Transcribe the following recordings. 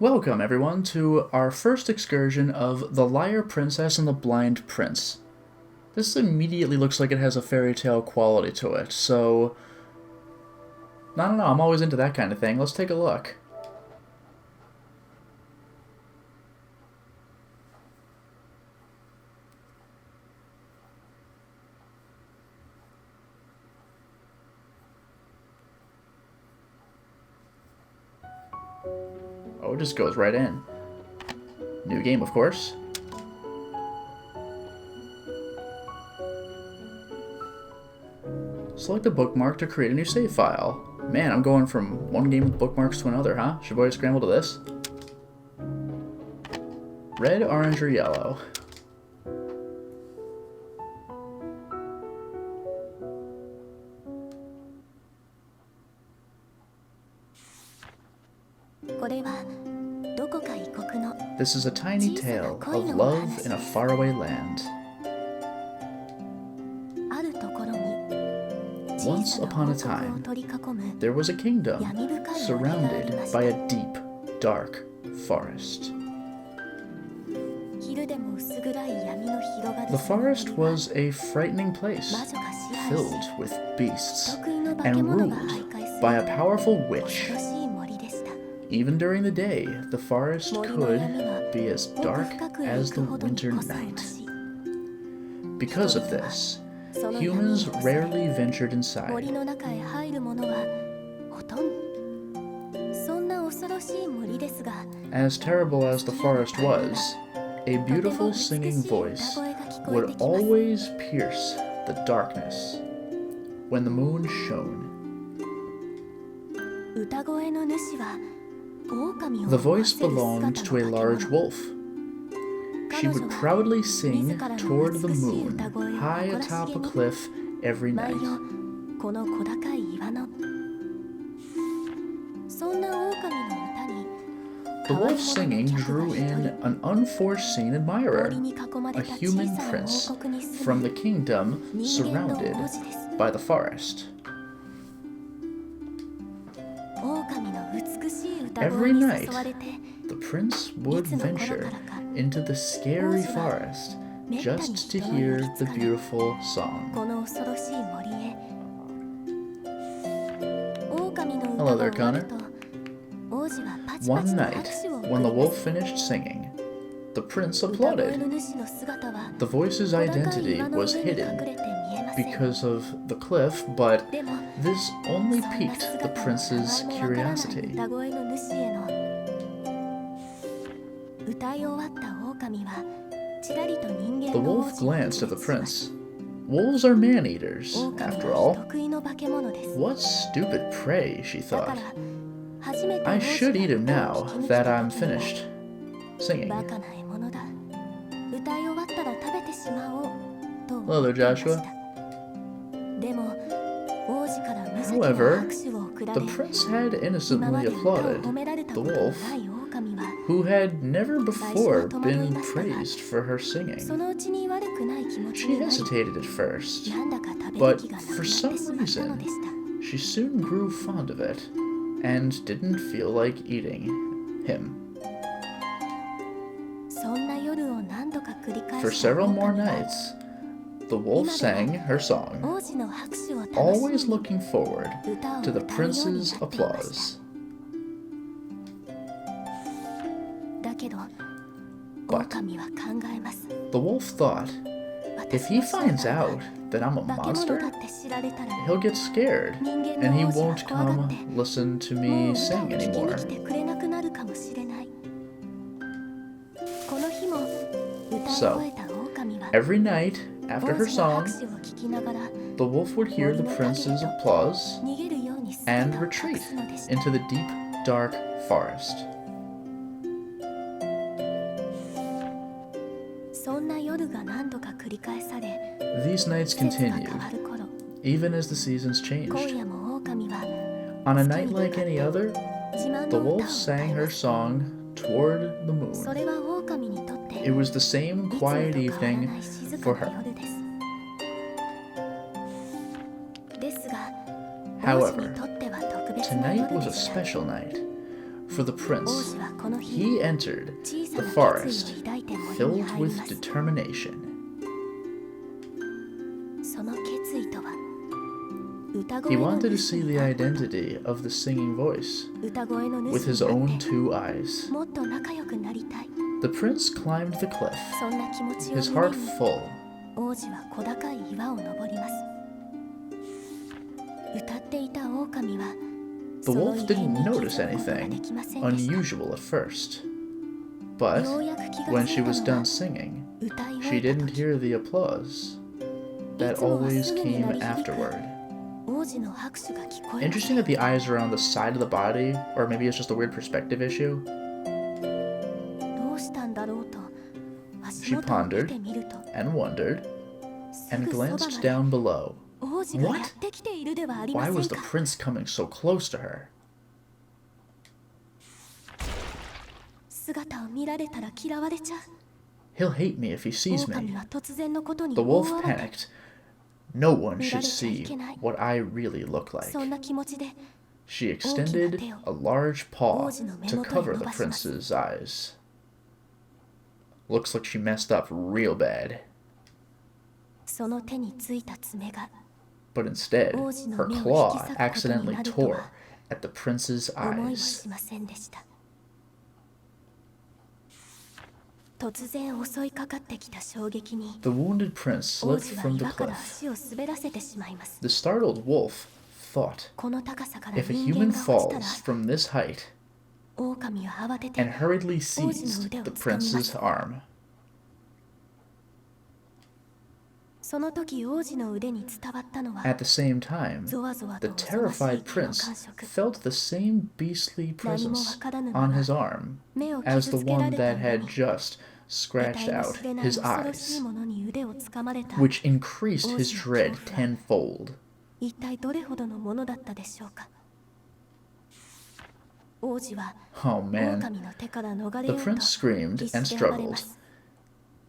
Welcome, everyone, to our first excursion of The Liar Princess and the Blind Prince. This immediately looks like it has a fairy tale quality to it, so... I don't know, I'm always into that kind of thing. Let's take a look. Oh, it just goes right in. New game, of course. Select a bookmark to create a new save file. Man, I'm going from one game with bookmarks to another, huh? Should we scramble to this? Red, orange, or yellow? This is a tiny tale of love in a faraway land. Once upon a time, there was a kingdom surrounded by a deep, dark forest. The forest was a frightening place, filled with beasts, and ruled by a powerful witch. Even during the day, the forest could be as dark as the winter night. Because of this, humans rarely ventured inside. As terrible as the forest was, a beautiful singing voice would always pierce the darkness when the moon shone. The voice belonged to a large wolf. She would proudly sing toward the moon, high atop a cliff every night. The wolf's singing drew in an unforeseen admirer, a human prince from the kingdom surrounded by the forest. Every night, the prince would venture into the scary forest just to hear the beautiful song. Hello there, Connor. One night, when the wolf finished singing, the prince applauded. The voice's identity was hidden because of the cliff, but this only piqued the prince's curiosity. The wolf glanced at the prince. Wolves are man-eaters, after all. What stupid prey, she thought. I should eat him now that I'm finished singing. Hello there, Joshua. However, the prince had innocently applauded the wolf, who had never before been praised for her singing. She hesitated at first, but for some reason, she soon grew fond of it and didn't feel like eating him. For several more nights, the wolf sang her song, always looking forward to the prince's applause. But the wolf thought, if he finds out that I'm a monster, he'll get scared, and he won't come listen to me sing anymore. So, every night after her song, the wolf would hear the prince's applause and retreat into the deep, dark forest. These nights continued, even as the seasons changed. On a night like any other, the wolf sang her song toward the moon. It was the same quiet evening for her. However, tonight was a special night, for the prince, he entered the forest filled with determination. He wanted to see the identity of the singing voice with his own 2 eyes. The prince climbed the cliff, his heart full. The wolf didn't notice anything unusual at first, but when she was done singing, she didn't hear the applause that always came afterward. Interesting that the eyes are on the side of the body, or maybe it's just a weird perspective issue. She pondered and wondered and glanced down below. What? Why was the prince coming so close to her? He'll hate me if he sees me. The wolf panicked. No one should see what I really look like. She extended a large paw to cover the prince's eyes. Looks like she messed up real bad. But instead, her claw accidentally tore at the prince's eyes. The wounded prince slipped from the cliff. The startled wolf thought, if a human falls from this height, and hurriedly seized the prince's arm. At the same time, the terrified prince felt the same beastly presence on his arm as the one that had just scratched out his eyes, which increased his dread tenfold. Oh man, the prince screamed and struggled,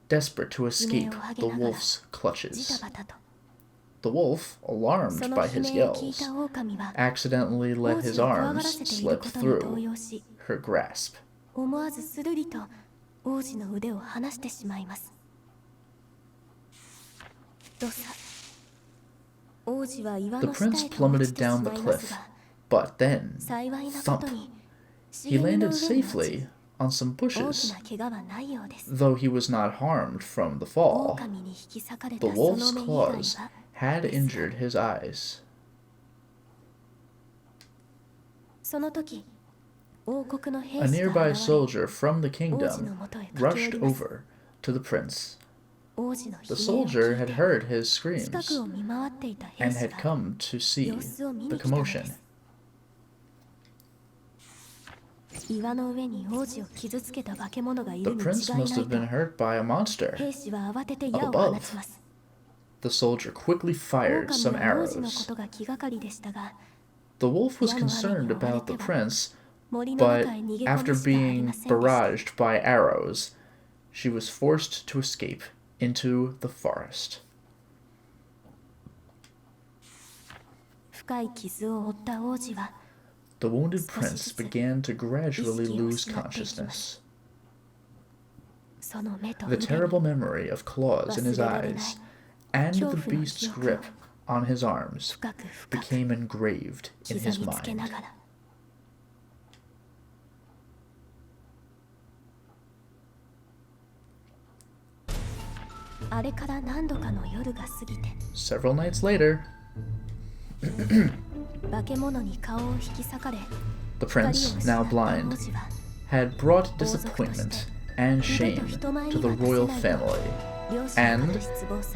desperate to escape the wolf's clutches. The wolf, alarmed by his yells, accidentally let his arms slip through her grasp. The prince plummeted down the cliff, but then, thump, he landed safely on some bushes. Though he was not harmed from the fall, the wolf's claws had injured his eyes. A nearby soldier from the kingdom rushed over to the prince. The soldier had heard his screams and had come to see the commotion. The prince must have been hurt by a monster up above. The soldier quickly fired some arrows. The wolf was concerned about the prince, but after being barraged by arrows, she was forced to escape into the forest. The wounded prince began to gradually lose consciousness. The terrible memory of claws in his eyes and the beast's grip on his arms became engraved in his mind. Several nights later, the prince, now blind, had brought disappointment and shame to the royal family, and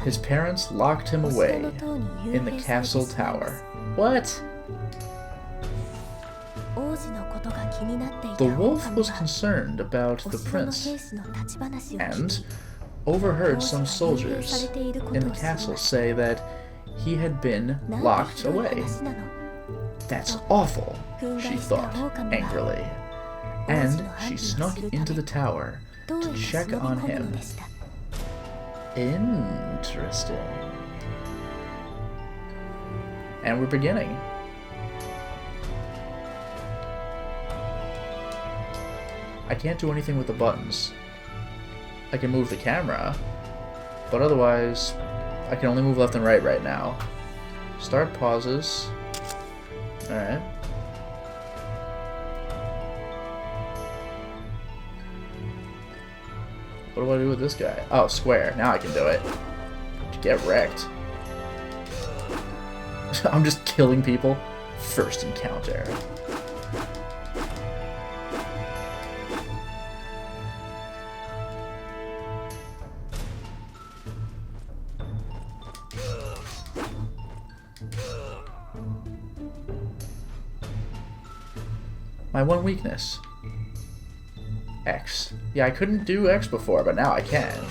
his parents locked him away in the castle tower. What? The wolf was concerned about the prince, and overheard some soldiers in the castle say that he had been locked away. That's awful, she thought angrily, and she snuck into the tower to check on him. Interesting. And we're beginning. I can't do anything with the buttons. I can move the camera, but otherwise, I can only move left and right now. Start pauses. Alright. What do I do with this guy? Oh, square. Now I can do it. Get wrecked. I'm just killing people. First encounter. My one weakness. X. Yeah, I couldn't do X before, but now I can.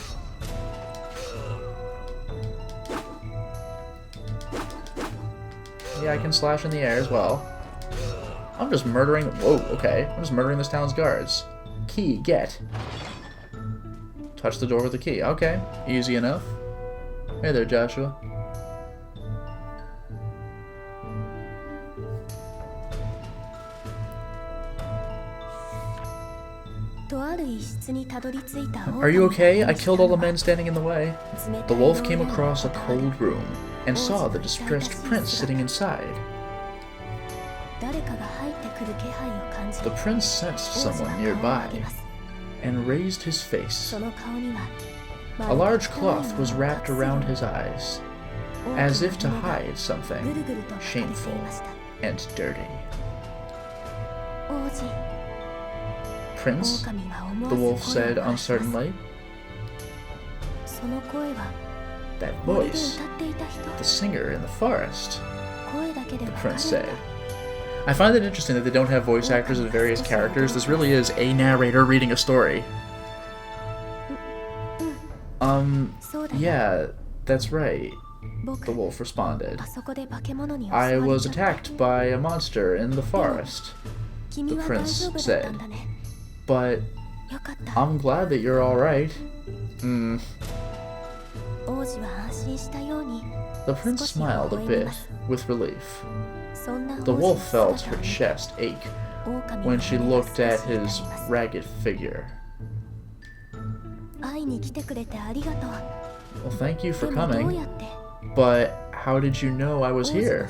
Yeah, I can slash in the air as well. I'm just murdering... Whoa, okay. I'm just murdering this town's guards. Key, get. Touch the door with the key. Okay, easy enough. Hey there, Joshua. Are you okay? I killed all the men standing in the way. The wolf came across a cold room and saw the distressed prince sitting inside. The prince sensed someone nearby and raised his face. A large cloth was wrapped around his eyes, as if to hide something shameful and dirty. Prince? The wolf said uncertainly. That voice, the singer in the forest, the prince said. I find it interesting that they don't have voice actors of various characters. This really is a narrator reading a story. Yeah, that's right, the wolf responded. I was attacked by a monster in the forest, the prince said. But I'm glad that you're alright. The prince smiled a bit with relief. The wolf felt her chest ache when she looked at his ragged figure. Well, thank you for coming, but how did you know I was here?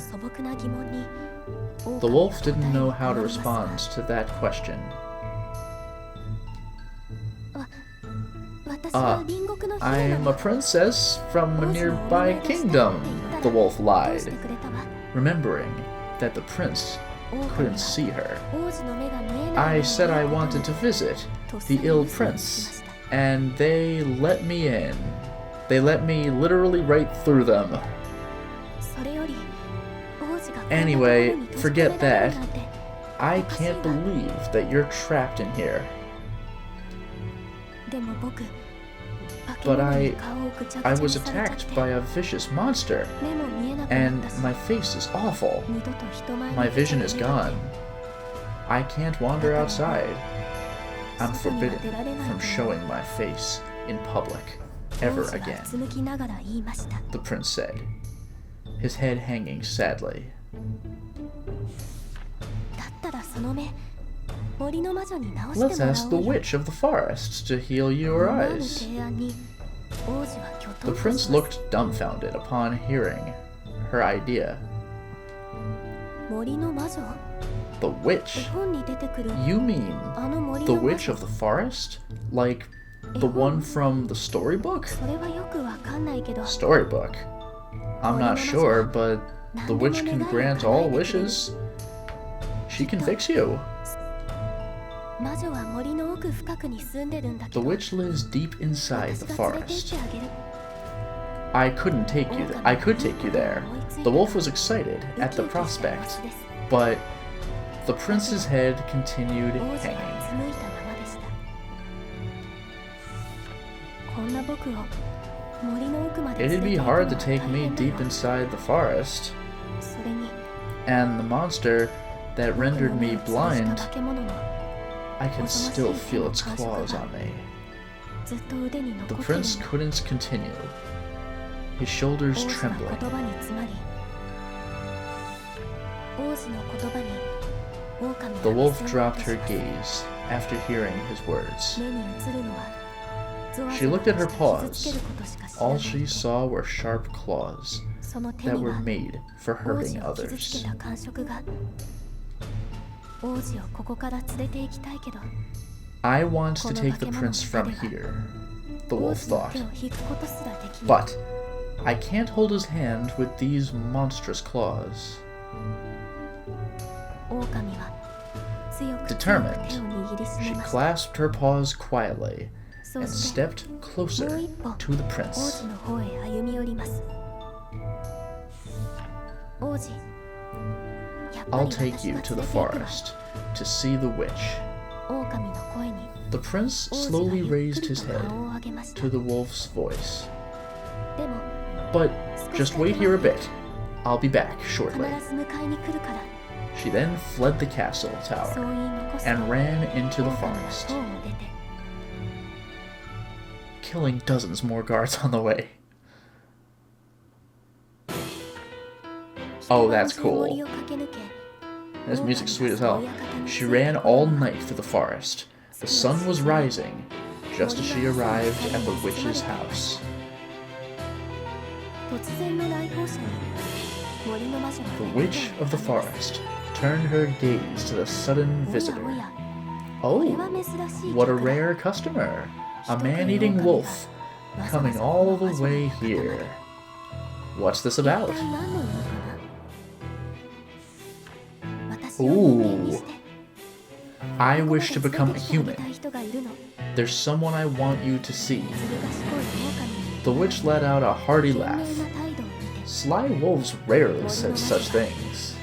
The wolf didn't know how to respond to that question. I'm a princess from a nearby kingdom, the wolf lied, remembering that the prince couldn't see her. I said I wanted to visit the ill prince, and they let me in. They let me literally right through them. Anyway, forget that. I can't believe that you're trapped in here. But I was attacked by a vicious monster, and my face is awful. My vision is gone. I can't wander outside. I'm forbidden from showing my face in public ever again, the prince said, his head hanging sadly. Let's ask the witch of the forest to heal your eyes. The prince looked dumbfounded upon hearing her idea. The witch? You mean the witch of the forest? Like the one from the storybook? Storybook? I'm not sure, but the witch can grant all wishes. She can fix you. The witch lives deep inside the forest. I could take you there. The wolf was excited at the prospect, but the prince's head continued hanging. It'd be hard to take me deep inside the forest, and the monster that rendered me blind, I can still feel its claws on me. The prince couldn't continue, his shoulders trembling. The wolf dropped her gaze after hearing his words. She looked at her paws. All she saw were sharp claws that were made for hurting others. I want to take the prince from here, the wolf thought. But I can't hold his hand with these monstrous claws. Determined, she clasped her paws quietly and stepped closer to the prince. I'll take you to the forest to see the witch. The prince slowly raised his head to the wolf's voice. But just wait here a bit. I'll be back shortly. She then fled the castle tower and ran into the forest, killing dozens more guards on the way. Oh, that's cool. This music's sweet as hell. She ran all night through the forest. The sun was rising just as she arrived at the witch's house. The witch of the forest turned her gaze to the sudden visitor. Oh, what a rare customer! A man-eating wolf, coming all the way here. What's this about? Ooh. I wish to become a human. There's someone I want you to see. The witch let out a hearty laugh. Sly wolves rarely said such things.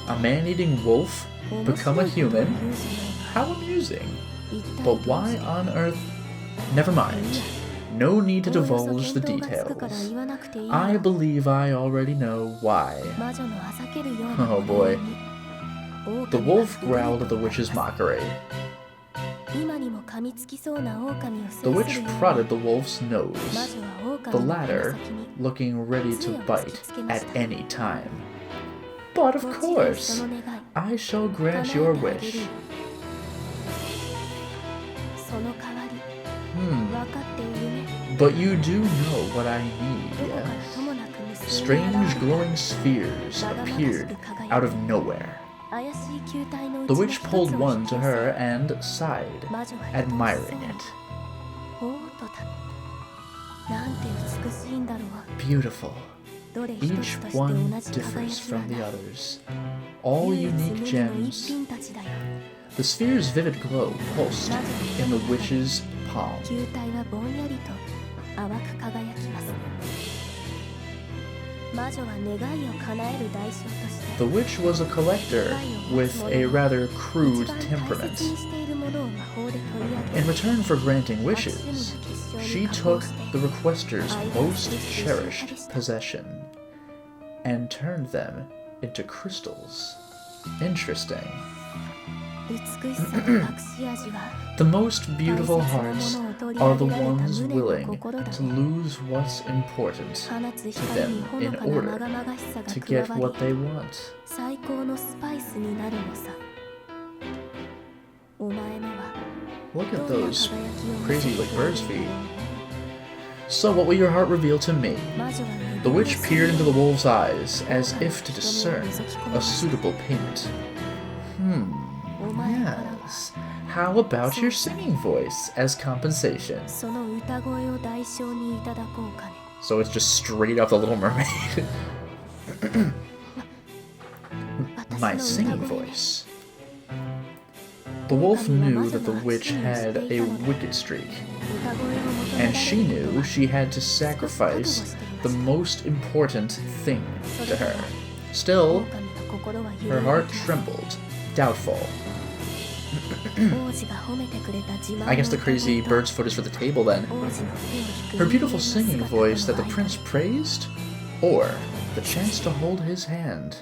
A man-eating wolf become a human? How amusing. But why on earth? Never mind. No need to divulge the details. I believe I already know why. Oh boy. The wolf growled at the witch's mockery. The witch prodded the wolf's nose, the latter looking ready to bite at any time. But of course, I shall grant your wish. But you do know what I need, yes? Strange glowing spheres appeared out of nowhere. The witch pulled one to her and sighed, admiring it. Beautiful. Each one differs from the others. All unique gems. The sphere's vivid glow pulsed in the witch's palm. The witch was a collector with a rather crude temperament. In return for granting wishes, she took the requester's most cherished possession and turned them into crystals. Interesting. The most beautiful hearts are the ones willing to lose what's important to them in order to get what they want. Look at those crazy like bird's feet. So what will your heart reveal to me? The witch peered into the wolf's eyes as if to discern a suitable payment. Yes. How about your singing voice as compensation? So it's just straight up the Little Mermaid. My singing voice. The wolf knew that the witch had a wicked streak, and she knew she had to sacrifice the most important thing to her. Still, her heart trembled, doubtful. I guess the crazy bird's foot is for the table then. Her beautiful singing voice that the prince praised, or the chance to hold his hand.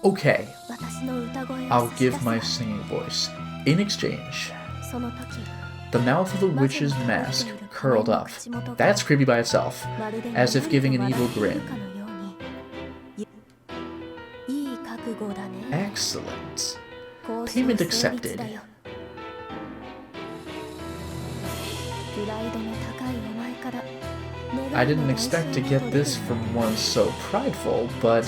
Okay, I'll give my singing voice in exchange. The mouth of the witch's mask curled up. That's creepy by itself, as if giving an evil grin. Excellent. Payment accepted. I didn't expect to get this from one so prideful, but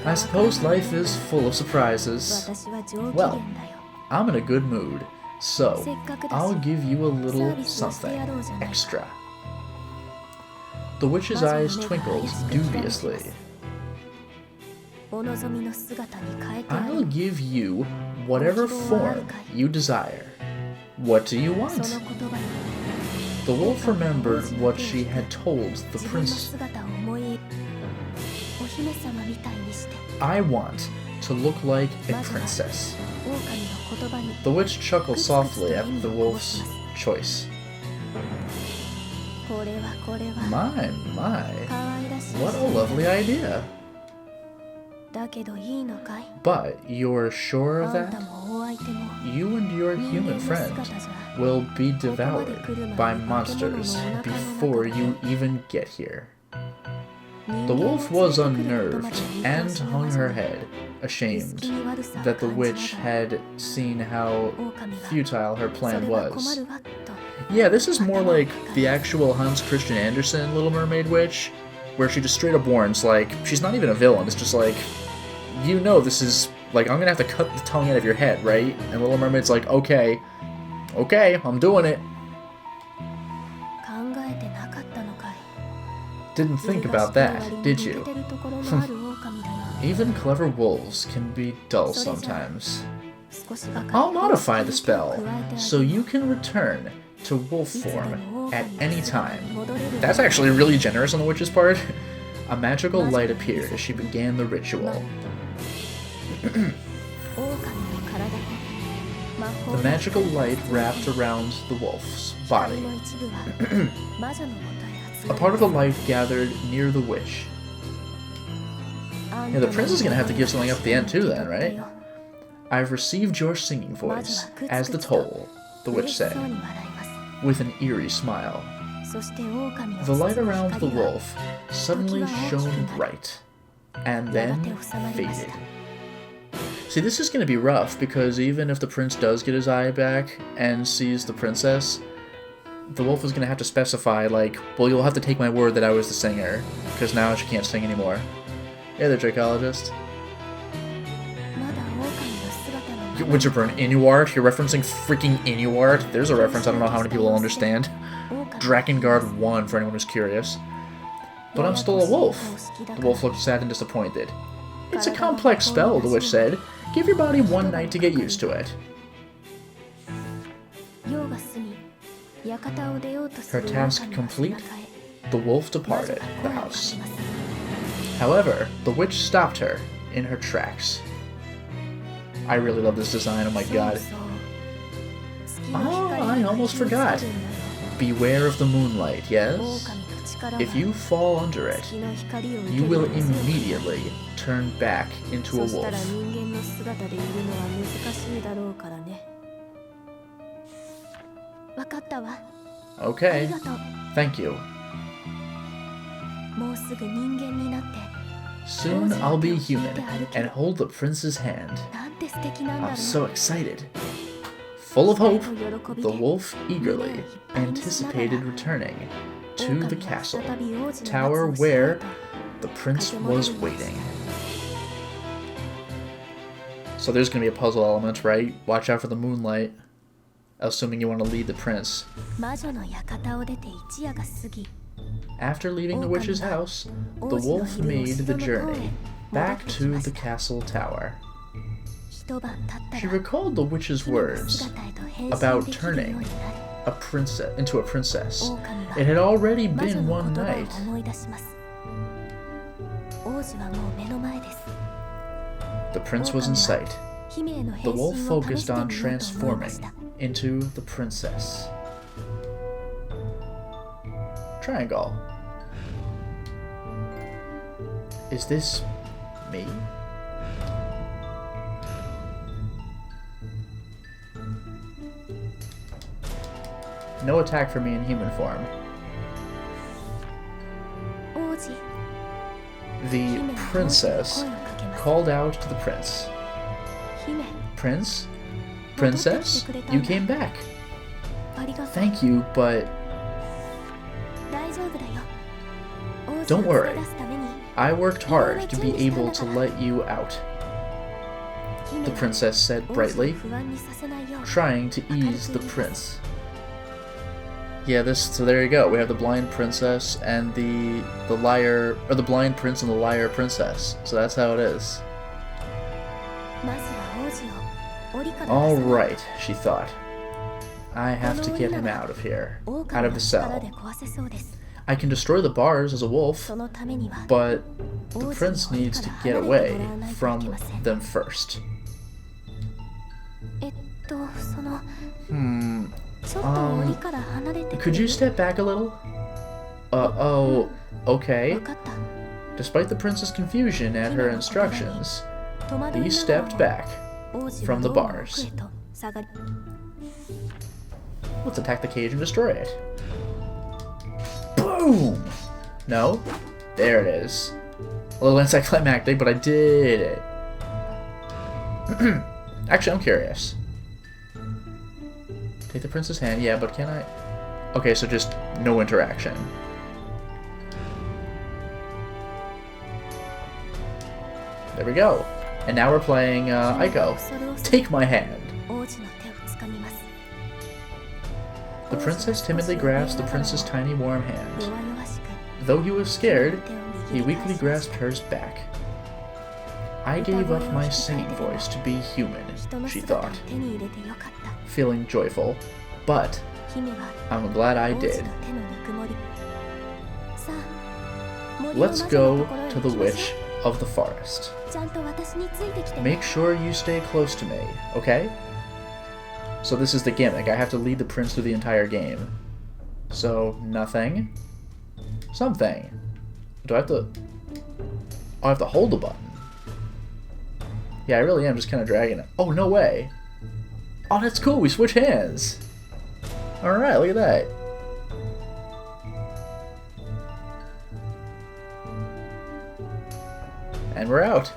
I suppose life is full of surprises. Well, I'm in a good mood, so I'll give you a little something extra. The witch's eyes twinkled dubiously. I'll give you whatever form you desire. What do you want? The wolf remembered what she had told the prince. I want to look like a princess. The witch chuckled softly at the wolf's choice. My, what a lovely idea. But you're sure of that? You and your human friend will be devoured by monsters before you even get here. The wolf was unnerved and hung her head, ashamed that the witch had seen how futile her plan was. Yeah, this is more like the actual Hans Christian Andersen Little Mermaid witch, where she just straight up warns, like, she's not even a villain, it's just like, you know this is, like, I'm gonna have to cut the tongue out of your head, right? And Little Mermaid's like, okay, I'm doing it. Didn't think about that, did you? Even clever wolves can be dull sometimes. I'll modify the spell, so you can return to wolf form at any time. That's actually really generous on the witch's part. A magical light appeared as she began the ritual. The magical light wrapped around the wolf's body. A part of the light gathered near the witch. Yeah, the prince is gonna have to give something up at the end too then, right? I've received your singing voice as the toll, the witch said, with an eerie smile. The light around the wolf suddenly shone bright, and then faded. See, this is going to be rough, because even if the prince does get his eye back and sees the princess, the wolf is going to have to specify, like, well, you'll have to take my word that I was the singer, because now she can't sing anymore. Hey there, Dracologist. Winterburn Inuart? You're referencing freaking Inuart? There's a reference I don't know how many people will understand. Drakengard 1, for anyone who's curious. But I'm still a wolf. The wolf looked sad and disappointed. It's a complex spell, the witch said. Give your body one night to get used to it. Her task complete, the wolf departed the house. However, the witch stopped her in her tracks. I really love this design, oh my god. Oh, I almost forgot. Beware of the moonlight, yes? If you fall under it, you will immediately turn back into a wolf. Okay, thank you. Soon I'll be human and hold the prince's hand. I'm so excited. Full of hope, the wolf eagerly anticipated returning to the castle tower where the prince was waiting. So there's going to be a puzzle element, right? Watch out for the moonlight, assuming you want to lead the prince. After leaving the witch's house, the wolf made the journey back to the castle tower. She recalled the witch's words about turning into a princess. It had already been one night. The prince was in sight. The wolf focused on transforming into the princess. Triangle. Is this me? No attack from me in human form. The princess called out to the prince. Prince? Princess? You came back. Thank you, but... Don't worry. I worked hard to be able to let you out, the princess said brightly, trying to ease the prince. Yeah, so there you go. We have the blind princess and the liar, or the blind prince and the liar princess. So that's how it is. Alright, she thought. I have to get him out of here, out of the cell. I can destroy the bars as a wolf, but the prince needs to get away from them first. Could you step back a little? Oh, okay. Despite the prince's confusion at her instructions, he stepped back from the bars. Let's attack the cage and destroy it. Boom! No? There it is. A little anticlimactic, but I did it. Actually, I'm curious. Take the prince's hand, yeah, but can I... Okay, so just no interaction. There we go. And now we're playing Aiko. Take my hand. The princess timidly grasped the prince's tiny warm hand. Though he was scared, he weakly grasped hers back. I gave up my singing voice to be human, she thought, feeling joyful, but I'm glad I did. Let's go to the witch of the forest. Make sure you stay close to me, okay? So this is the gimmick. I have to lead the prince through the entire game. So, nothing. Something. Do I have to... Oh, I have to hold the button. Yeah, I really am just kind of dragging it. Oh, no way. Oh, that's cool. We switch hands. Alright, look at that. And we're out.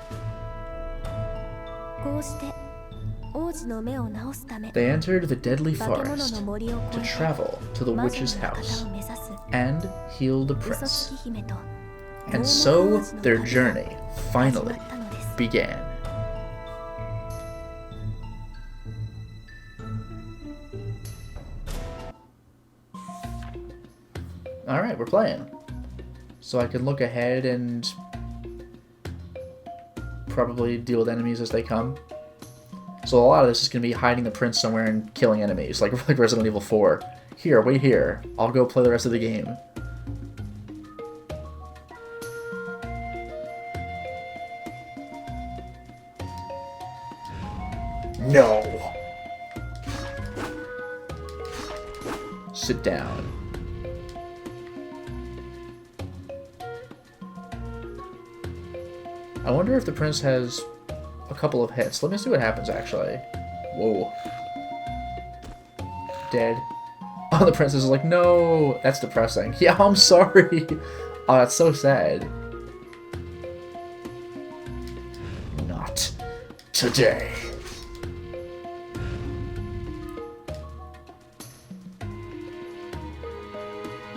They entered the deadly forest to travel to the witch's house and heal the prince. And so their journey finally began. Alright, we're playing. So I can look ahead and probably deal with enemies as they come. So a lot of this is going to be hiding the prince somewhere and killing enemies, like Resident Evil 4. Here, wait here. I'll go play the rest of the game. No! Sit down. I wonder if the prince has a couple of hits. Let me see what happens, actually. Whoa. Dead. Oh, the princess is like, no! That's depressing. Yeah, I'm sorry! Oh, that's so sad. Not today.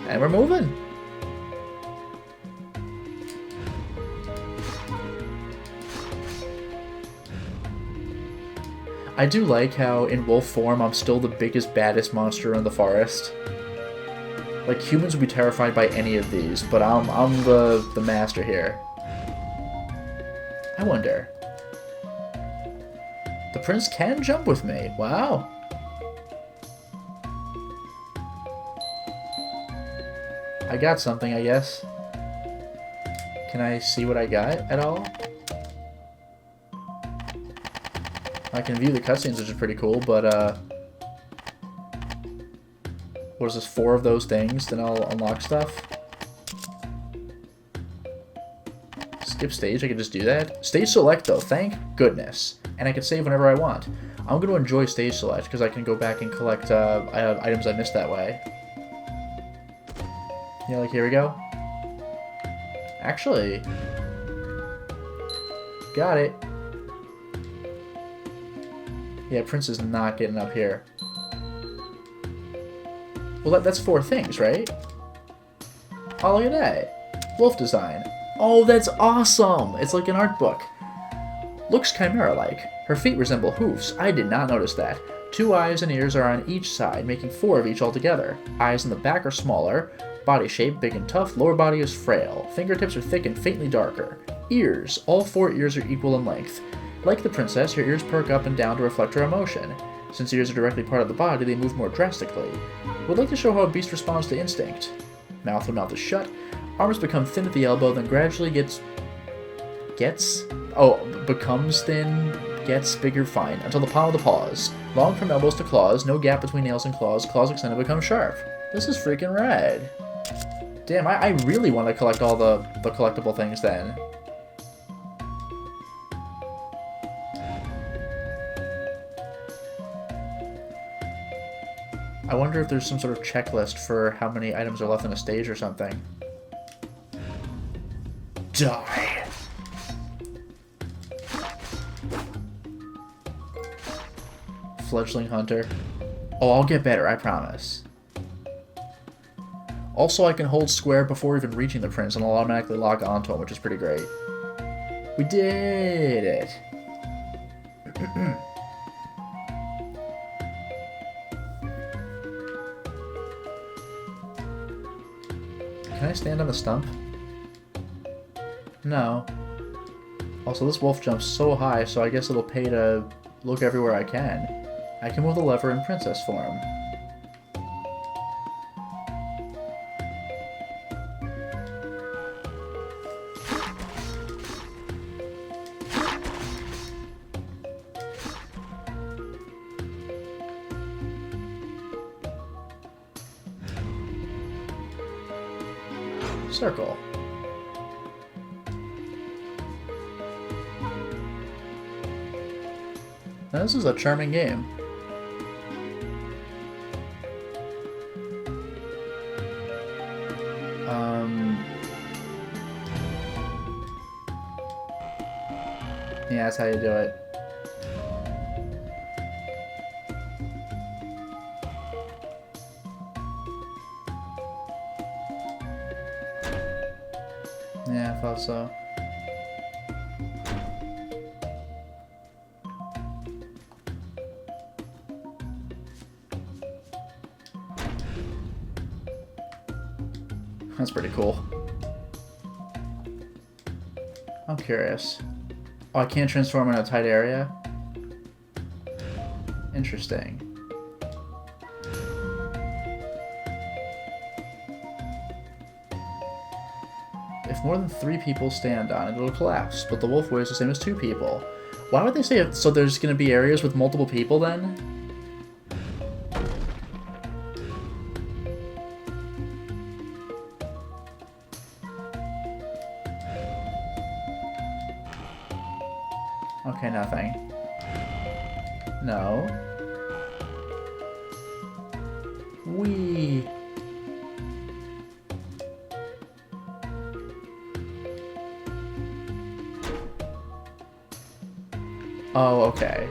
And we're moving. I do like how in wolf form I'm still the biggest, baddest monster in the forest. Like, humans would be terrified by any of these, but I'm the master here. I wonder. The prince can jump with me. Wow. I got something, I guess. Can I see what I got at all? I can view the cutscenes, which is pretty cool, but, what is this, 4 of those things? Then I'll unlock stuff? Skip stage, I can just do that? Stage select, though, thank goodness. And I can save whenever I want. I'm going to enjoy stage select because I can go back and collect items I missed that way. Yeah, like here we go. Actually, got it. Yeah, Prince is not getting up here. Well, that's 4 things, right? Oh, look at that. Wolf design. Oh, that's awesome! It's like an art book. Looks chimera-like. Her feet resemble hoofs. I did not notice that. 2 eyes and ears are on each side, making 4 of each altogether. Eyes in the back are smaller. Body shape big and tough. Lower body is frail. Fingertips are thick and faintly darker. Ears. All 4 ears are equal in length. Like the princess, her ears perk up and down to reflect her emotion. Since ears are directly part of the body, they move more drastically. Would like to show how a beast responds to instinct. Mouth when mouth is shut. Arms become thin at the elbow, then gradually becomes thin, gets bigger, fine, until the palm of the paws. Long from elbows to claws, no gap between nails and claws, claws extend and become sharp. This is freaking rad. Damn, I really want to collect all the collectible things then. I wonder if there's some sort of checklist for how many items are left on a stage or something. Die! Fledgling hunter. Oh, I'll get better, I promise. Also, I can hold square before even reaching the prince and I'll automatically lock onto him, which is pretty great. We did it! Can I stand on the stump? No. Also, this wolf jumps so high, so I guess it'll pay to look everywhere I can. I can move the lever in princess form. Circle. Now, this is a charming game. Yeah, that's how you do it. Yeah, I thought so. That's pretty cool. I'm curious. Oh, I can't transform in a tight area? Interesting. If more than 3 people stand on it, it'll collapse, but the wolf weighs the same as 2 people. Why would they say it? So there's going to be areas with multiple people then? Okay, nothing. No. Wee. Oh, okay.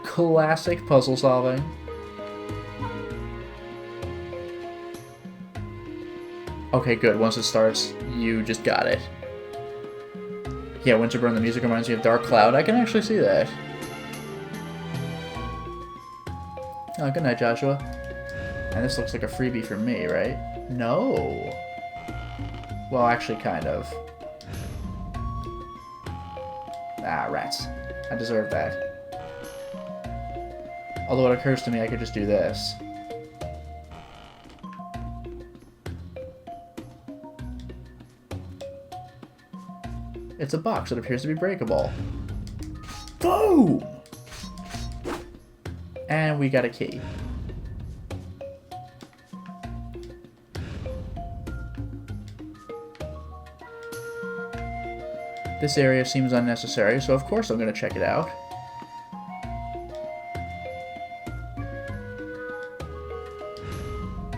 Classic puzzle solving. Okay, good. Once it starts, you just got it. Yeah, Winterburn, the music reminds me of Dark Cloud. I can actually see that. Oh, good night, Joshua. And this looks like a freebie for me, right? No. Well, actually, kind of. Ah, rats. I deserve that. Although it occurs to me I could just do this. It's a box that appears to be breakable. Boom! And we got a key. This area seems unnecessary, so of course I'm gonna check it out.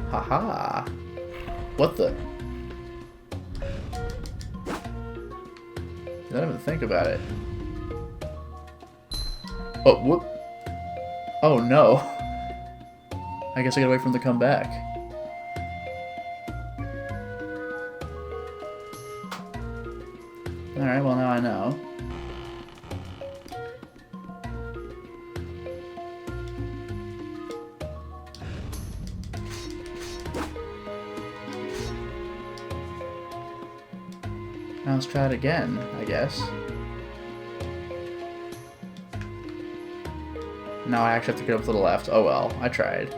Haha. What the? I don't even think about it. Oh, whoop. Oh no. I guess I gotta wait for him to come back. Alright, well now I know. Now let's try it again, I guess. Now I actually have to get up to the left. Oh well, I tried.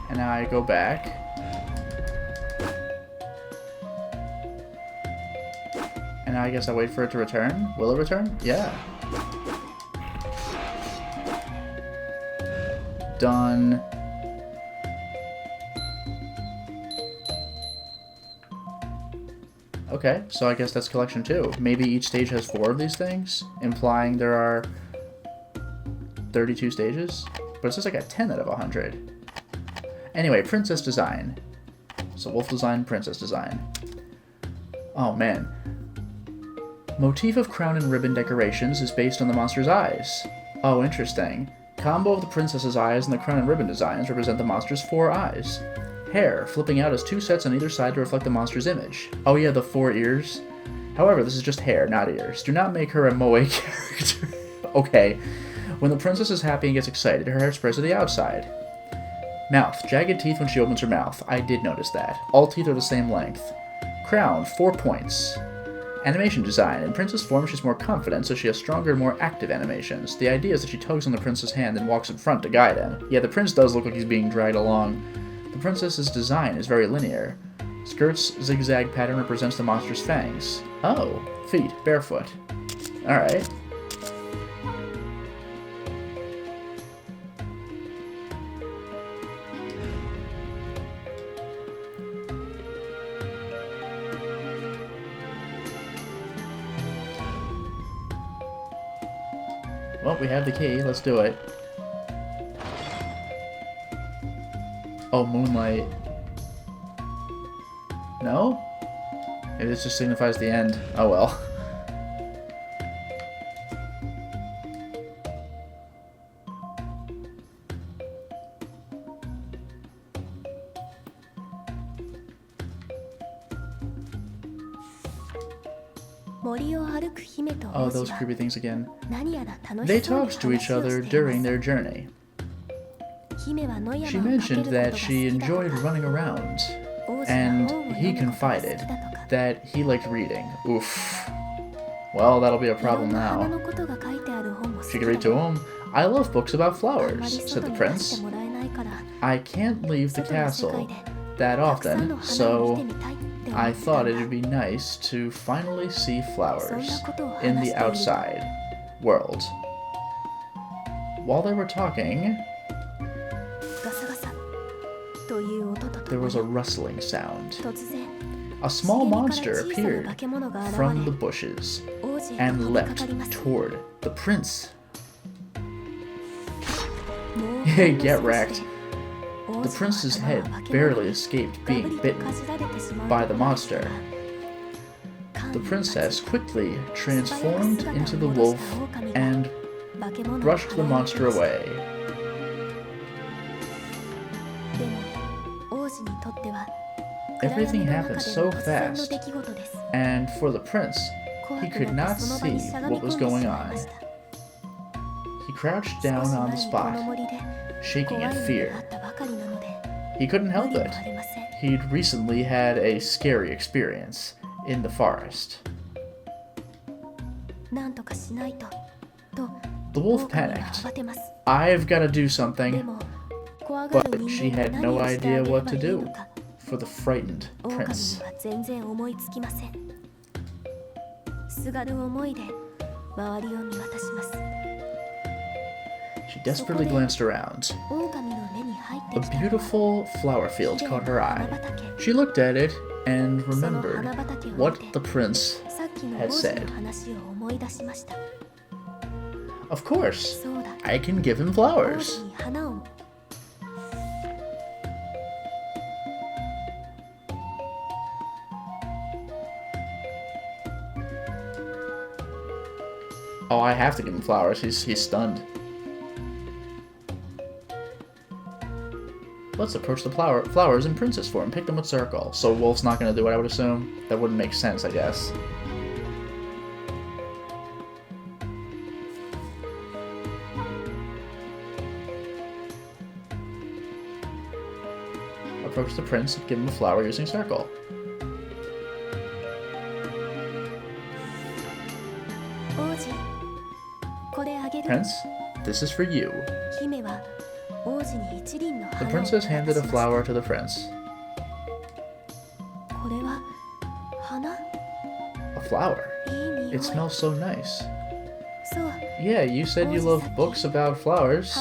And now I go back. And now I guess I wait for it to return. Will it return? Yeah. Done. Okay, so I guess that's collection 2. Maybe each stage has 4 of these things, implying there are 32 stages? But it says I got 10 out of 100. Anyway, princess design. So wolf design, princess design. Oh man. Motif of crown and ribbon decorations is based on the monster's eyes. Oh, interesting. Combo of the princess's eyes and the crown and ribbon designs represent the monster's 4 eyes. Hair, flipping out as 2 sets on either side to reflect the monster's image. Oh yeah, the 4 ears. However, this is just hair, not ears. Do not make her a moe character. Okay. When the princess is happy and gets excited, her hair spreads to the outside. Mouth. Jagged teeth when she opens her mouth. I did notice that. All teeth are the same length. Crown. 4 points. Animation design. In princess form, she's more confident, so she has stronger and more active animations. The idea is that she tugs on the prince's hand and walks in front to guide him. Yeah, the prince does look like he's being dragged along. The princess's design is very linear. Skirt's zigzag pattern represents the monster's fangs. Oh, feet, barefoot. Alright. Well, we have the key. Let's do it. Oh, moonlight. No? Maybe this just signifies the end. Oh well. Oh, those creepy things again. They talked to each other during their journey. She mentioned that she enjoyed running around, and he confided that he liked reading. Oof. Well, that'll be a problem now. She could read to him. I love books about flowers, said the prince. I can't leave the castle that often, so I thought it'd be nice to finally see flowers in the outside world. While they were talking, there was a rustling sound. A small monster appeared from the bushes and leapt toward the prince. Get wrecked. The prince's head barely escaped being bitten by the monster. The princess quickly transformed into the wolf and brushed the monster away. Everything happened so fast, and for the prince, he could not see what was going on. He crouched down on the spot, shaking in fear. He couldn't help it. He'd recently had a scary experience in the forest. The wolf panicked. I've got to do something. But she had no idea what to do for the frightened prince. She desperately glanced around. A beautiful flower field caught her eye. She looked at it and remembered what the prince had said. Of course, I can give him flowers. Oh, I have to give him flowers. He's stunned. Let's approach the flowers in princess form. Pick them with circle. So Wolf's not going to do it, I would assume. That wouldn't make sense, I guess. Approach the prince and give him a flower using circle. Prince, this is for you. The princess handed a flower to the prince. A flower? It smells so nice. Yeah, you said you love books about flowers.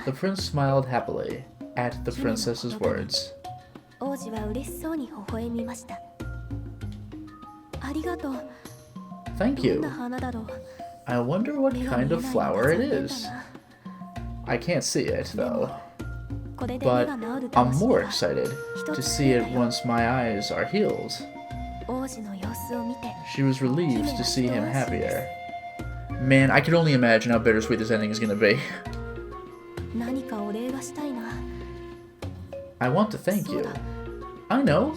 The prince smiled happily at the princess's words. Thank you. I wonder what kind of flower it is. I can't see it, though. But I'm more excited to see it once my eyes are healed. She was relieved to see him happier. Man, I can only imagine how bittersweet this ending is going to be. I want to thank you. I know.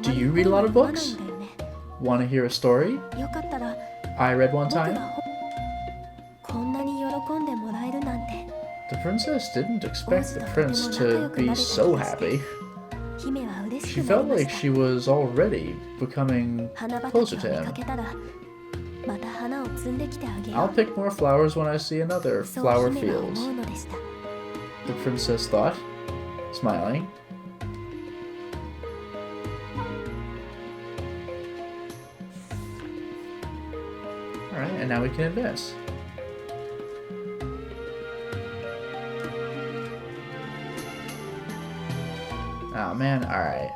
Do you read a lot of books? Want to hear a story I read one time? The princess didn't expect the prince to be so happy. She felt like she was already becoming closer to him. I'll pick more flowers when I see another flower field, the princess thought, smiling. Alright, and now we can advance. Oh man, alright.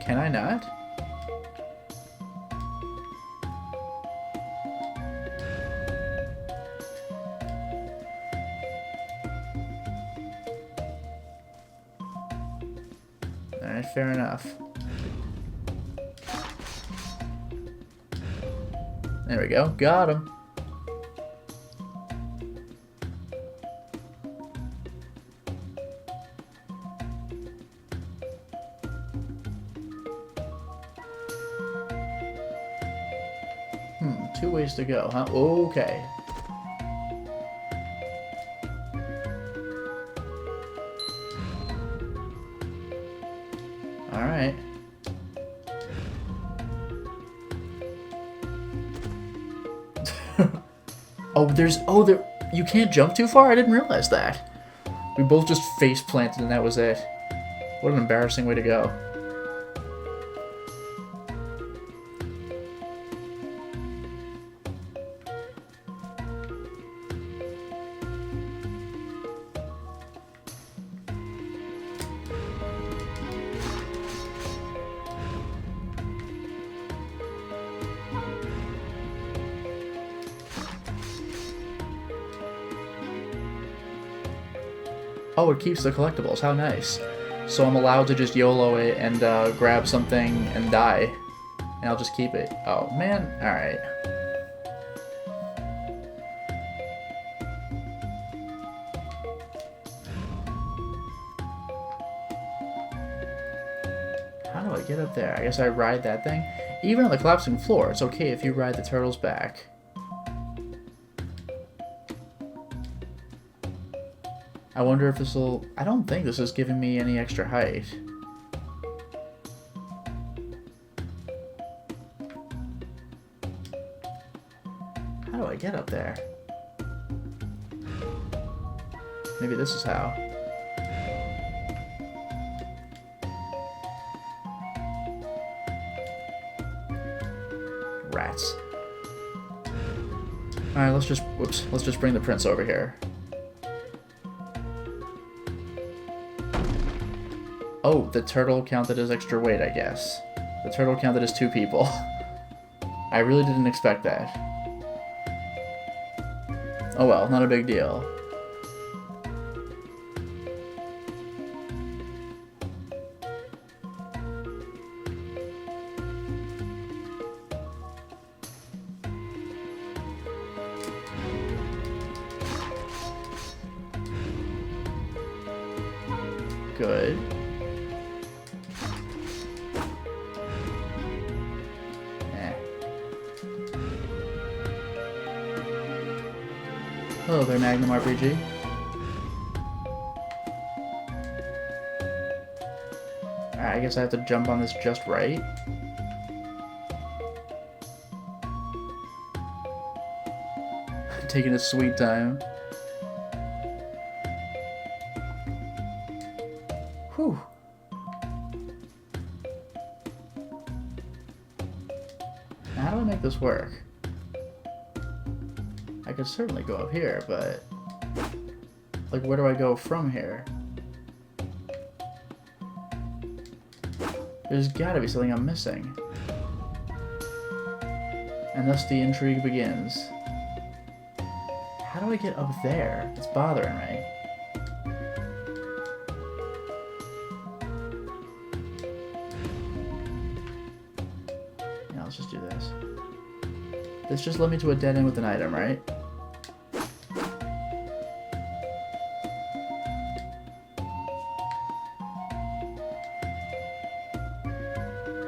Can I not? Alright, fair enough. There we go, got him. Two ways to go, huh? Okay. Alright. there, you can't jump too far? I didn't realize that. We both just face planted and that was it. What an embarrassing way to go. Oh, it keeps the collectibles. How nice. So I'm allowed to just YOLO it and grab something and die. And I'll just keep it. Oh, man. Alright. How do I get up there? I guess I ride that thing. Even on the collapsing floor, it's okay if you ride the turtle's back. I wonder if this will... I don't think this is giving me any extra height. How do I get up there? Maybe this is how. Rats. Alright, let's just bring the prince over here. Oh, the turtle counted as extra weight, I guess. The turtle counted as 2 people. I really didn't expect that. Oh well, not a big deal. Good. Hello there, Magnum RPG. Alright, I guess I have to jump on this just right. Taking a sweet time. Whew. Now, how do I make this work? I could certainly go up here, but... like, where do I go from here? There's gotta be something I'm missing. And thus the intrigue begins. How do I get up there? It's bothering me. Yeah, let's just do this. This just led me to a dead end with an item, right?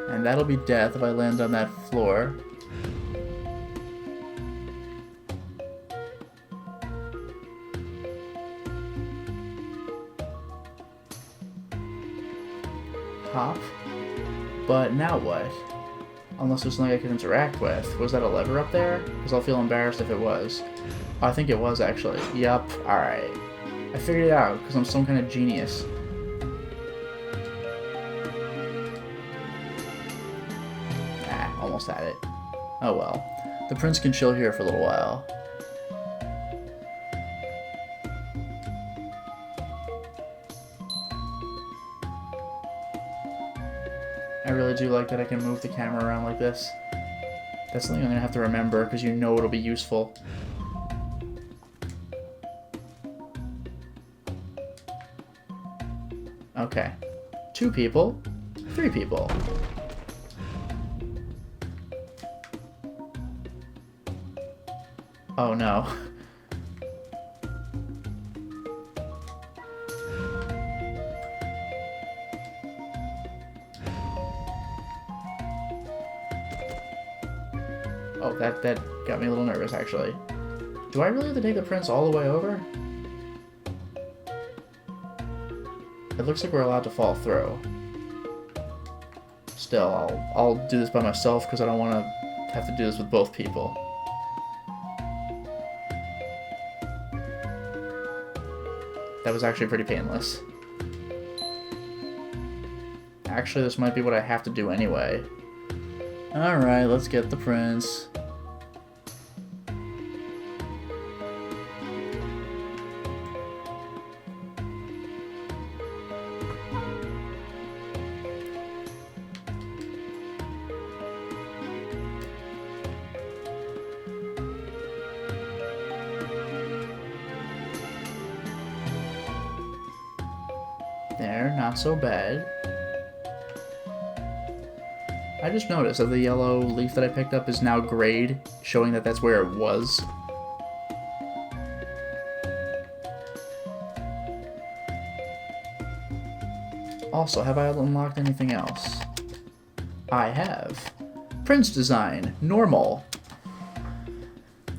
And that'll be death if I land on that floor. Hop. But now what? Unless there's something I can interact with. Was that a lever up there? Because I'll feel embarrassed if it was. Oh, I think it was, actually. Yup. Alright. I figured it out, because I'm some kind of genius. Almost had it. Oh well. The prince can chill here for a little while. I really do like that I can move the camera around like this. That's something I'm gonna have to remember, because you know it'll be useful. Okay. 2 people. 3 people. Oh no. Oh, that got me a little nervous, actually. Do I really have to take the prince all the way over? It looks like we're allowed to fall through. Still, I'll do this by myself because I don't want to have to do this with both people. That was actually pretty painless. Actually, this might be what I have to do anyway. Alright, let's get the prince. There, not so bad. I just noticed that the yellow leaf that I picked up is now grayed, showing that that's where it was. Also, have I unlocked anything else? I have. Prince design, normal.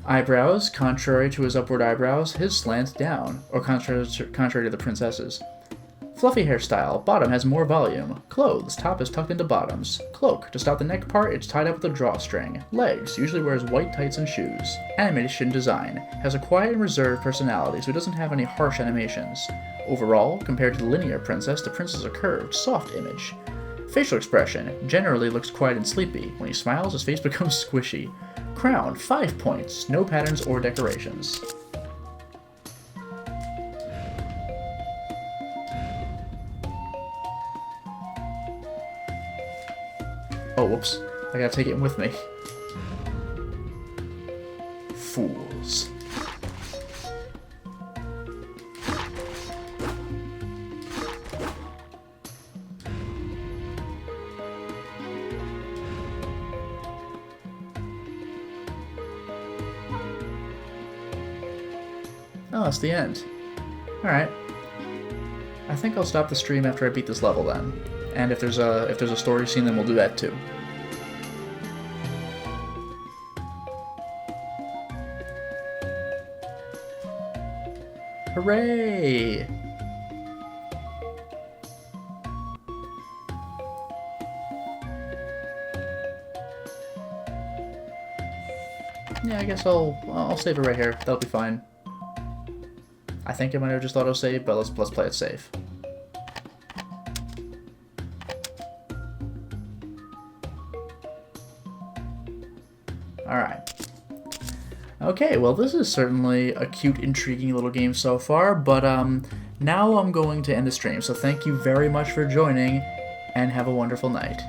Eyebrows, contrary to his upward eyebrows, his slant down, or contrary to the princess's. Fluffy hairstyle, bottom has more volume. Clothes, top is tucked into bottoms. Cloak, to stop the neck part, it's tied up with a drawstring. Legs, usually wears white tights and shoes. Animation design, has a quiet and reserved personality, so it doesn't have any harsh animations. Overall, compared to the linear princess, the prince is a curved, soft image. Facial expression. Generally looks quiet and sleepy. When he smiles, his face becomes squishy. Crown. 5 points. No patterns or decorations. Oh, whoops. I gotta take it with me. Fools. Oh, that's the end. Alright. I think I'll stop the stream after I beat this level then. And if there's a story scene, then we'll do that too. Hooray! Yeah, I guess I'll save it right here. That'll be fine. I think I might have just auto-saved, but let's play it safe. Alright. Okay, well this is certainly a cute, intriguing little game so far, but now I'm going to end the stream, so thank you very much for joining, and have a wonderful night.